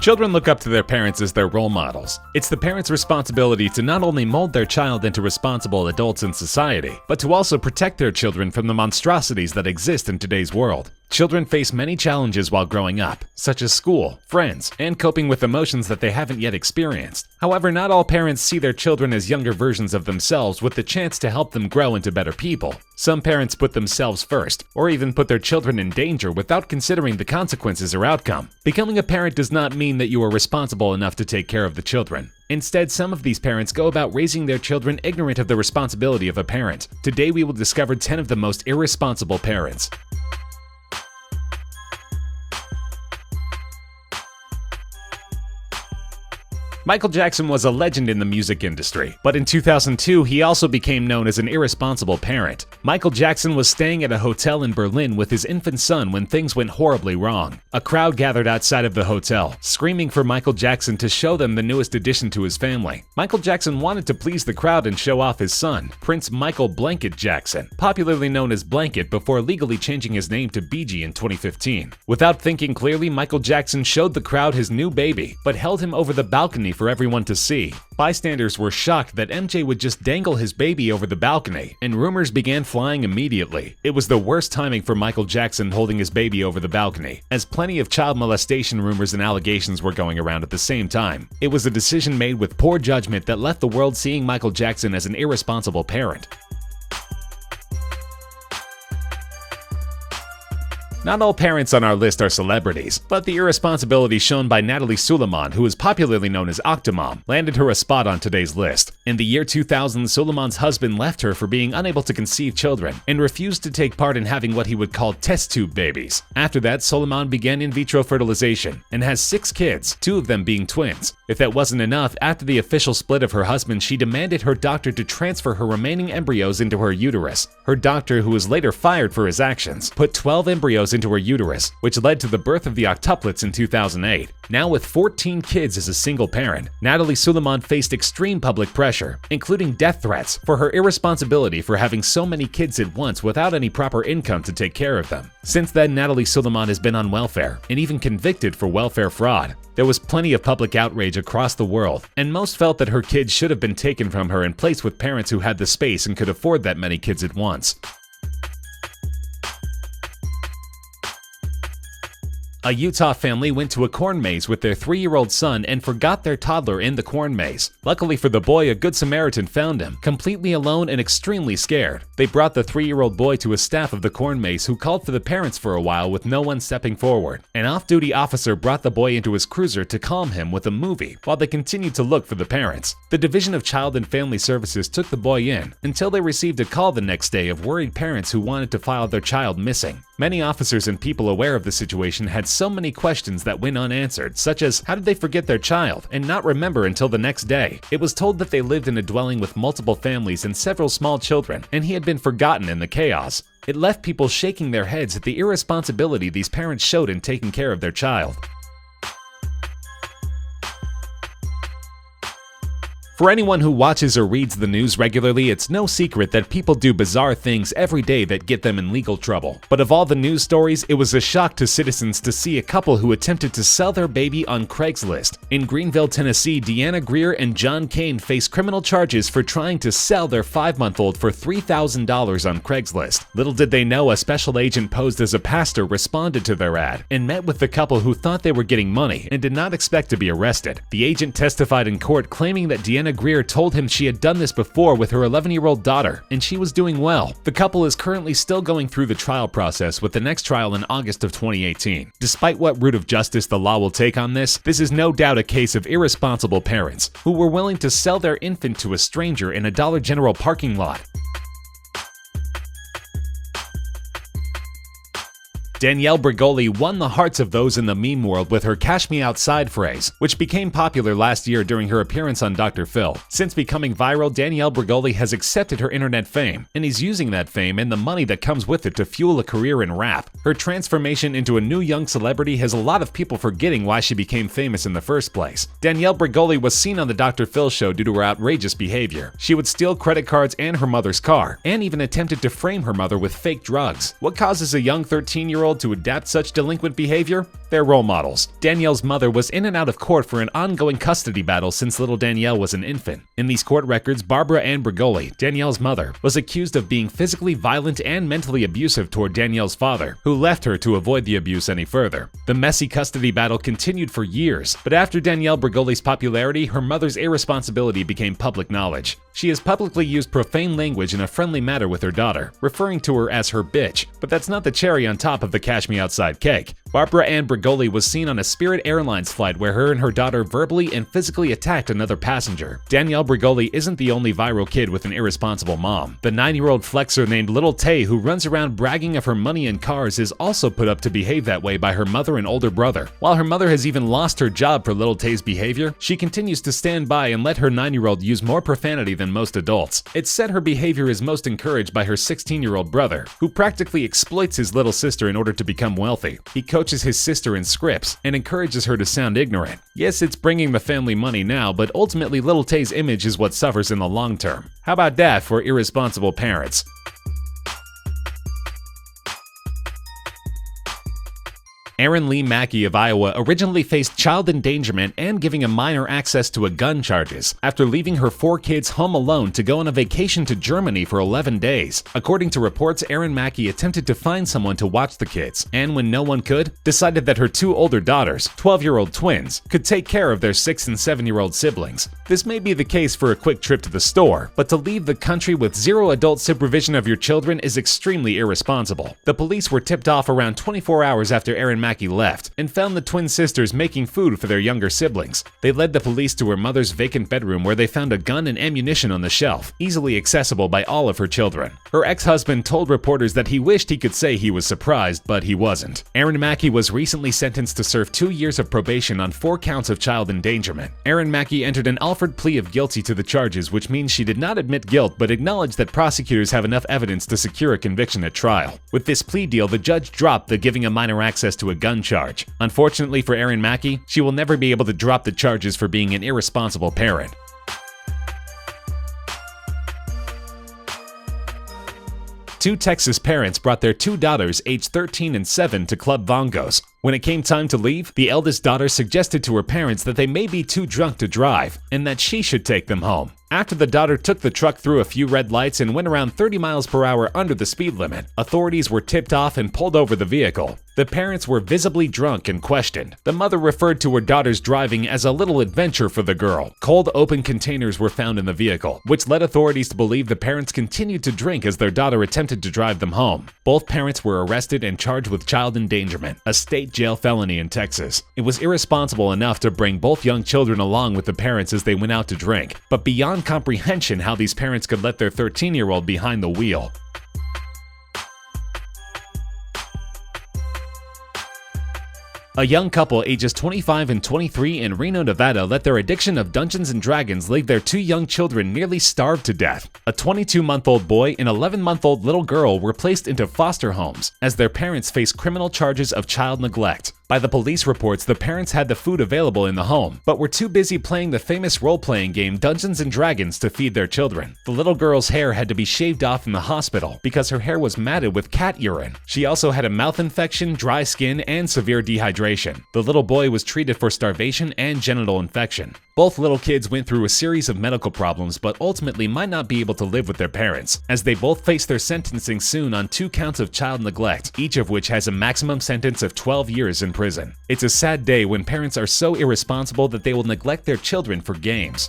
Children look up to their parents as their role models. It's the parents' responsibility to not only mold their child into responsible adults in society, but to also protect their children from the monstrosities that exist in today's world. Children face many challenges while growing up, such as school, friends, and coping with emotions that they haven't yet experienced. However, not all parents see their children as younger versions of themselves with the chance to help them grow into better people. Some parents put themselves first, or even put their children in danger without considering the consequences or outcome. Becoming a parent does not mean that you are responsible enough to take care of the children. Instead, some of these parents go about raising their children ignorant of the responsibility of a parent. Today, we will discover 10 of the most irresponsible parents. Michael Jackson was a legend in the music industry, but in 2002, he also became known as an irresponsible parent. Michael Jackson was staying at a hotel in Berlin with his infant son when things went horribly wrong. A crowd gathered outside of the hotel, screaming for Michael Jackson to show them the newest addition to his family. Michael Jackson wanted to please the crowd and show off his son, Prince Michael Blanket Jackson, popularly known as Blanket before legally changing his name to BG in 2015. Without thinking clearly, Michael Jackson showed the crowd his new baby, but held him over the balcony for everyone to see. Bystanders were shocked that MJ would just dangle his baby over the balcony, and rumors began flying immediately. It was the worst timing for Michael Jackson holding his baby over the balcony, as plenty of child molestation rumors and allegations were going around at the same time. It was a decision made with poor judgment that left the world seeing Michael Jackson as an irresponsible parent. Not all parents on our list are celebrities, but the irresponsibility shown by Natalie Suleiman, who is popularly known as Octomom, landed her a spot on today's list. In the year 2000, Suleiman's husband left her for being unable to conceive children and refused to take part in having what he would call test tube babies. After that, Suleiman began in vitro fertilization and has 6 kids, 2 of them being twins. If that wasn't enough, after the official split of her husband, she demanded her doctor to transfer her remaining embryos into her uterus. Her doctor, who was later fired for his actions, put 12 embryos into her uterus, which led to the birth of the octuplets in 2008. Now with 14 kids as a single parent, Natalie Suleiman faced extreme public pressure, including death threats, for her irresponsibility for having so many kids at once without any proper income to take care of them. Since then, Natalie Suleiman has been on welfare and even convicted for welfare fraud. There was plenty of public outrage across the world, and most felt that her kids should have been taken from her and placed with parents who had the space and could afford that many kids at once. A Utah family went to a corn maze with their 3-year-old son and forgot their toddler in the corn maze. Luckily for the boy, a good Samaritan found him, completely alone and extremely scared. They brought the 3-year-old boy to a staff of the corn maze who called for the parents for a while with no one stepping forward. An off-duty officer brought the boy into his cruiser to calm him with a movie while they continued to look for the parents. The Division of Child and Family Services took the boy in until they received a call the next day of worried parents who wanted to file their child missing. Many officers and people aware of the situation had so many questions that went unanswered, such as how did they forget their child and not remember until the next day? It was told that they lived in a dwelling with multiple families and several small children, and he had been forgotten in the chaos. It left people shaking their heads at the irresponsibility these parents showed in taking care of their child. For anyone who watches or reads the news regularly, it's no secret that people do bizarre things every day that get them in legal trouble. But of all the news stories, it was a shock to citizens to see a couple who attempted to sell their baby on Craigslist. In Greenville, Tennessee, Deanna Greer and John Kane face criminal charges for trying to sell their 5-month-old for $3,000 on Craigslist. Little did they know a special agent posed as a pastor responded to their ad and met with the couple who thought they were getting money and did not expect to be arrested. The agent testified in court claiming that Deanna Greer told him she had done this before with her 11-year-old daughter, and she was doing well. The couple is currently still going through the trial process, with the next trial in August of 2018. Despite what route of justice the law will take on this is no doubt a case of irresponsible parents who were willing to sell their infant to a stranger in a Dollar General parking lot. Danielle Bregoli won the hearts of those in the meme world with her "Cash Me Outside" phrase, which became popular last year during her appearance on Dr. Phil. Since becoming viral, Danielle Bregoli has accepted her internet fame, and is using that fame and the money that comes with it to fuel a career in rap. Her transformation into a new young celebrity has a lot of people forgetting why she became famous in the first place. Danielle Bregoli was seen on the Dr. Phil show due to her outrageous behavior. She would steal credit cards and her mother's car, and even attempted to frame her mother with fake drugs. What causes a young 13-year-old 9-year-old to adapt such delinquent behavior? They're role models. Danielle's mother was in and out of court for an ongoing custody battle since little Danielle was an infant. In these court records, Barbara Ann Brigoli, Danielle's mother, was accused of being physically violent and mentally abusive toward Danielle's father, who left her to avoid the abuse any further. The messy custody battle continued for years, but after Danielle Brigoli's popularity, her mother's irresponsibility became public knowledge. She has publicly used profane language in a friendly manner with her daughter, referring to her as her bitch. But that's not the cherry on top of the Cash Me Outside cake. Barbara Ann Brigoli was seen on a Spirit Airlines flight where her and her daughter verbally and physically attacked another passenger. Danielle Brigoli isn't the only viral kid with an irresponsible mom. The 9-year-old flexer named Little Tay, who runs around bragging of her money and cars, is also put up to behave that way by her mother and older brother. While her mother has even lost her job for Little Tay's behavior, she continues to stand by and let her 9-year-old use more profanity than most adults. It's said her behavior is most encouraged by her 16-year-old brother, who practically exploits his little sister in order to become wealthy. He coaches his sister in scripts and encourages her to sound ignorant. Yes, it's bringing the family money now, but ultimately Little Tay's image is what suffers in the long term. How about that for irresponsible parents? Aaron Lee Mackey of Iowa originally faced child endangerment and giving a minor access to a gun charges after leaving her 4 kids home alone to go on a vacation to Germany for 11 days. According to reports, Aaron Mackey attempted to find someone to watch the kids, and when no one could, decided that her 2 older daughters, 12-year-old twins, could take care of their 6- and 7-year-old siblings. This may be the case for a quick trip to the store, but to leave the country with 0 adult supervision of your children is extremely irresponsible. The police were tipped off around 24 hours after Aaron Mackey left and found the twin sisters making food for their younger siblings. They led the police to her mother's vacant bedroom where they found a gun and ammunition on the shelf, easily accessible by all of her children. Her ex-husband told reporters that he wished he could say he was surprised, but he wasn't. Aaron Mackey was recently sentenced to serve 2 years of probation on 4 counts of child endangerment. Aaron Mackey entered an offered plea of guilty to the charges, which means she did not admit guilt but acknowledged that prosecutors have enough evidence to secure a conviction at trial. With this plea deal, the judge dropped the giving a minor access to a gun charge. Unfortunately for Aaron Mackey, she will never be able to drop the charges for being an irresponsible parent. 2 Texas parents brought their 2 daughters, aged 13 and 7, to Club Vongos. When it came time to leave, the eldest daughter suggested to her parents that they may be too drunk to drive and that she should take them home. After the daughter took the truck through a few red lights and went around 30 miles per hour under the speed limit, authorities were tipped off and pulled over the vehicle. The parents were visibly drunk and questioned. The mother referred to her daughter's driving as a little adventure for the girl. Cold open containers were found in the vehicle, which led authorities to believe the parents continued to drink as their daughter attempted to drive them home. Both parents were arrested and charged with child endangerment, a state jail felony in Texas. It was irresponsible enough to bring both young children along with the parents as they went out to drink, but beyond comprehension how these parents could let their 13-year-old behind the wheel. A young couple ages 25 and 23 in Reno, Nevada let their addiction of Dungeons & Dragons leave their 2 young children nearly starved to death. A 22-month-old boy and 11-month-old little girl were placed into foster homes as their parents face criminal charges of child neglect. By the police reports, the parents had the food available in the home, but were too busy playing the famous role-playing game Dungeons & Dragons to feed their children. The little girl's hair had to be shaved off in the hospital because her hair was matted with cat urine. She also had a mouth infection, dry skin, and severe dehydration. The little boy was treated for starvation and genital infection. Both little kids went through a series of medical problems but ultimately might not be able to live with their parents, as they both face their sentencing soon on 2 counts of child neglect, each of which has a maximum sentence of 12 years in prison. It's a sad day when parents are so irresponsible that they will neglect their children for games.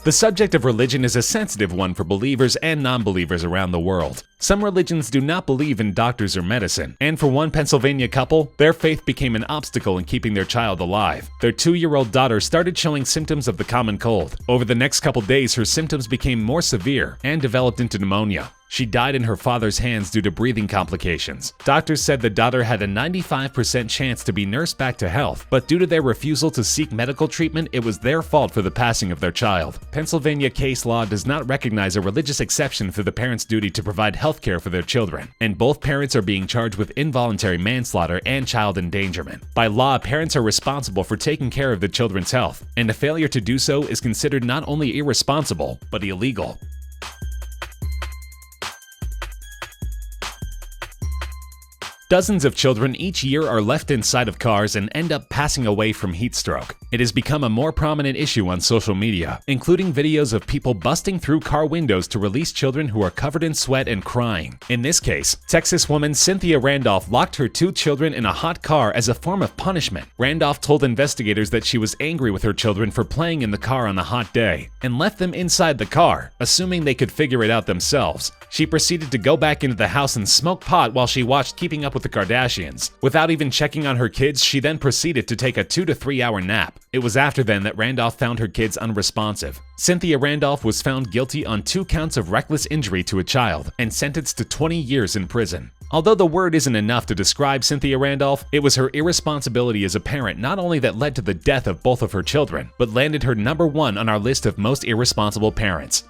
The subject of religion is a sensitive one for believers and non-believers around the world. Some religions do not believe in doctors or medicine, and for one Pennsylvania couple, their faith became an obstacle in keeping their child alive. Their 2-year-old daughter started showing symptoms of the common cold. Over the next couple days, her symptoms became more severe and developed into pneumonia. She died in her father's hands due to breathing complications. Doctors said the daughter had a 95% chance to be nursed back to health, but due to their refusal to seek medical treatment, it was their fault for the passing of their child. Pennsylvania case law does not recognize a religious exception for the parents' duty to provide health care for their children, and both parents are being charged with involuntary manslaughter and child endangerment. By law, parents are responsible for taking care of the children's health, and a failure to do so is considered not only irresponsible, but illegal. Dozens of children each year are left inside of cars and end up passing away from heat stroke. It has become a more prominent issue on social media, including videos of people busting through car windows to release children who are covered in sweat and crying. In this case, Texas woman Cynthia Randolph locked her 2 children in a hot car as a form of punishment. Randolph told investigators that she was angry with her children for playing in the car on the hot day and left them inside the car, assuming they could figure it out themselves. She proceeded to go back into the house and smoke pot while she watched Keeping Up with the Kardashians. Without even checking on her kids, she then proceeded to take a 2 to 3 hour nap. It was after then that Randolph found her kids unresponsive. Cynthia Randolph was found guilty on 2 counts of reckless injury to a child and sentenced to 20 years in prison. Although the word isn't enough to describe Cynthia Randolph, it was her irresponsibility as a parent not only that led to the death of both of her children, but landed her #1 on our list of most irresponsible parents.